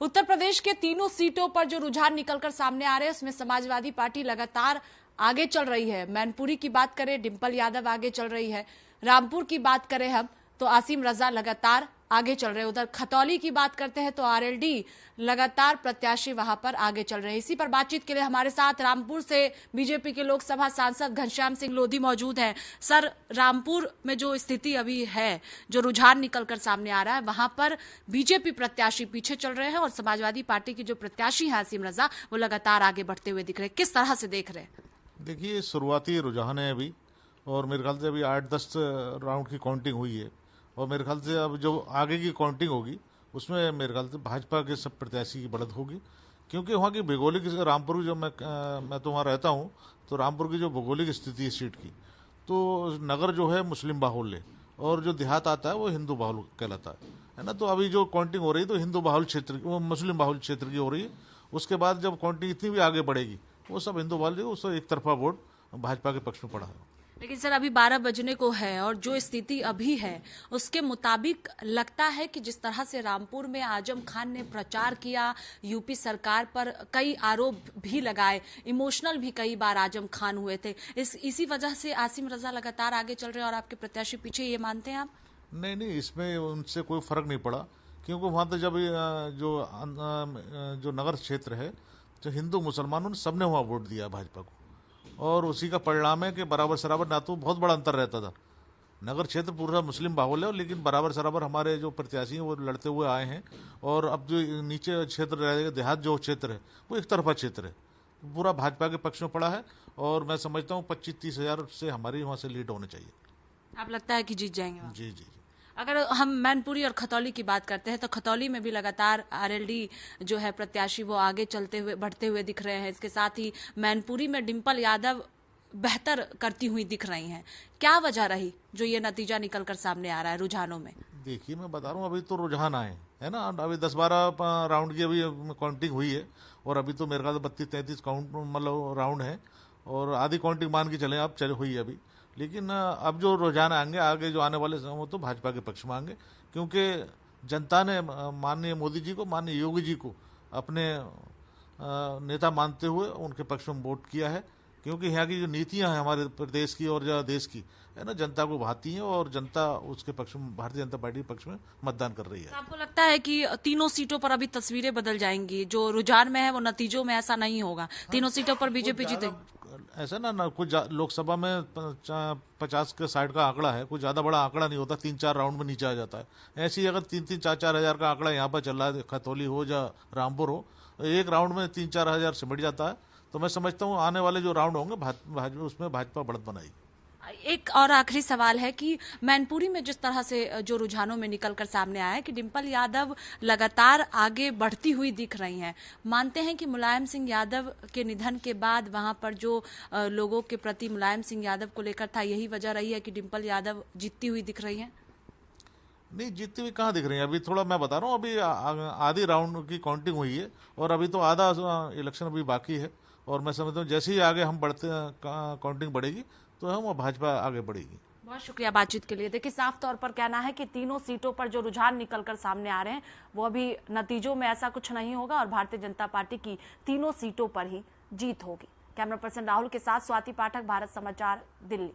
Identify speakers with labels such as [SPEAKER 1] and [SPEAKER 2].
[SPEAKER 1] उत्तर प्रदेश के तीनों सीटों पर जो रुझान निकलकर सामने आ रहे हैं उसमें समाजवादी पार्टी लगातार आगे चल रही है। मैनपुरी की बात करें, डिंपल यादव आगे चल रही है। रामपुर की बात करें हम तो आसिम रजा लगातार आगे चल रहे हैं। उधर खतौली की बात करते हैं तो आरएलडी लगातार प्रत्याशी वहां पर आगे चल रहे हैं। इसी पर बातचीत के लिए हमारे साथ रामपुर से बीजेपी के लोकसभा सांसद घनश्याम सिंह लोधी मौजूद हैं। सर, रामपुर में जो स्थिति अभी है, जो रुझान निकलकर सामने आ रहा है, वहां पर बीजेपी प्रत्याशी पीछे चल रहे हैं और समाजवादी पार्टी की जो प्रत्याशी है आसिम रजा, वो लगातार आगे बढ़ते हुए दिख रहे हैं। किस तरह से देख रहे हैं?
[SPEAKER 2] देखिए, शुरुआती रुझान है अभी, और मेरे ख्याल से अभी 8-10 राउंड की काउंटिंग हुई है, और मेरे ख्याल से अब जो आगे की काउंटिंग होगी उसमें मेरे ख्याल से भाजपा के सब प्रत्याशी की बढ़त होगी, क्योंकि वहाँ की भौगोलिक, रामपुर जो मैं तो वहाँ रहता हूँ, तो रामपुर की जो भौगोलिक स्थिति है सीट की, तो नगर जो है मुस्लिम बाहुल है और जो देहात आता है वो हिंदू बाहुल कहलाता है ना। तो अभी जो काउंटिंग हो रही है तो हिंदू बाहुल क्षेत्र, वो मुस्लिम बाहुल क्षेत्र की हो रही है। उसके बाद जब काउंटिंग इतनी भी आगे बढ़ेगी, वो सब हिंदू बाहुल, उससे एक तरफा वोट भाजपा के पक्ष में पड़ा है।
[SPEAKER 1] लेकिन सर, अभी 12 बजने को है और जो स्थिति अभी है उसके मुताबिक लगता है कि जिस तरह से रामपुर में आजम खान ने प्रचार किया, यूपी सरकार पर कई आरोप भी लगाए, इमोशनल भी कई बार आजम खान हुए थे, इसी वजह से आसिम रजा लगातार आगे चल रहे हैं और आपके प्रत्याशी पीछे, ये मानते हैं आप?
[SPEAKER 2] नहीं, इसमें उनसे कोई फर्क नहीं पड़ा, क्योंकि वहाँ तो जब जो नगर क्षेत्र है, तो हिंदू मुसलमानों ने सबने वहाँ वोट दिया भाजपा को, और उसी का परिणाम है कि बराबर सराबर, ना तो बहुत बड़ा अंतर रहता था। नगर क्षेत्र पूरा मुस्लिम बाहुल है, लेकिन बराबर सराबर हमारे जो प्रत्याशी हैं वो लड़ते हुए आए हैं। और अब जो नीचे क्षेत्र रहेगा, देहात जो क्षेत्र है, वो एक तरफा क्षेत्र है, पूरा भाजपा के पक्ष में पड़ा है। और मैं समझता हूँ 25-30 हज़ार से हमारी वहाँ से लीड होनी चाहिए।
[SPEAKER 1] आप लगता है कि जीत जाएंगे?
[SPEAKER 2] जी।
[SPEAKER 1] अगर हम मैनपुरी और खतौली की बात करते हैं तो खतौली में भी लगातार आरएलडी जो है प्रत्याशी वो आगे चलते हुए, बढ़ते हुए दिख रहे हैं। इसके साथ ही मैनपुरी में डिंपल यादव बेहतर करती हुई दिख रही हैं। क्या वजह रही जो ये नतीजा निकलकर सामने आ रहा है रुझानों में?
[SPEAKER 2] देखिए, मैं बता रहा हूँ, अभी तो रुझान आए है ना। अभी 10-12 राउंड की अभी काउंटिंग हुई है, और अभी तो मेरे ख्याल 32-33 काउंट मतलब राउंड है, और आधी काउंटिंग मान के चले आप, हुई है अभी। लेकिन अब जो रुझान आएंगे आगे, जो आने वाले समय, वो तो भाजपा के पक्ष में आएंगे, क्योंकि जनता ने माननीय मोदी जी को, माननीय योगी जी को अपने नेता मानते हुए उनके पक्ष में वोट किया है। क्योंकि यहाँ की जो नीतियां हैं हमारे प्रदेश की और देश की, है ना, जनता को भाती हैं, और जनता उसके पक्ष में, भारतीय जनता पार्टी के पक्ष में मतदान कर रही है।
[SPEAKER 1] तो आपको लगता है कि तीनों सीटों पर अभी तस्वीरें बदल जाएंगी? जो रुझान में है वो नतीजों में ऐसा नहीं होगा, तीनों सीटों पर बीजेपी जीतेगी?
[SPEAKER 2] ऐसा ना कुछ लोकसभा में 50 के साइड का आंकड़ा है, कुछ ज्यादा बड़ा आंकड़ा नहीं होता, 3-4 राउंड में नीचे आ जाता है। ऐसे ही अगर 3-3, 4-4 हजार का आंकड़ा यहाँ पर चल रहा है, खतौली हो या रामपुर हो, एक राउंड में 3-4 हजार सिमट जाता है। तो मैं समझता हूँ आने वाले जो राउंड होंगे उसमें भाजपा बढ़त बनाएगी।
[SPEAKER 1] एक और आखिरी सवाल है कि मैनपुरी में जिस तरह से जो रुझानों में निकलकर सामने आया है कि डिंपल यादव लगातार आगे बढ़ती हुई दिख रही हैं, मानते हैं कि मुलायम सिंह यादव के निधन के बाद वहां पर जो लोगों के प्रति मुलायम सिंह यादव को लेकर था, यही वजह रही है कि डिंपल यादव जीतती हुई दिख रही है?
[SPEAKER 2] नहीं, जीतती हुई कहाँ दिख रही है। अभी थोड़ा मैं बता रहा हूँ, अभी आधी राउंड की काउंटिंग हुई है, और अभी तो आधा इलेक्शन अभी बाकी है। और मैं समझता हूँ जैसे ही आगे हम बढ़ते, काउंटिंग बढ़ेगी, तो हम भाजपा आगे बढ़ेगी।
[SPEAKER 1] बहुत शुक्रिया बातचीत के लिए। देखिए, साफ तौर पर कहना है कि तीनों सीटों पर जो रुझान निकलकर सामने आ रहे हैं वो अभी नतीजों में ऐसा कुछ नहीं होगा और भारतीय जनता पार्टी की तीनों सीटों पर ही जीत होगी। कैमरा पर्सन राहुल के साथ स्वाति पाठक, भारत समाचार, दिल्ली।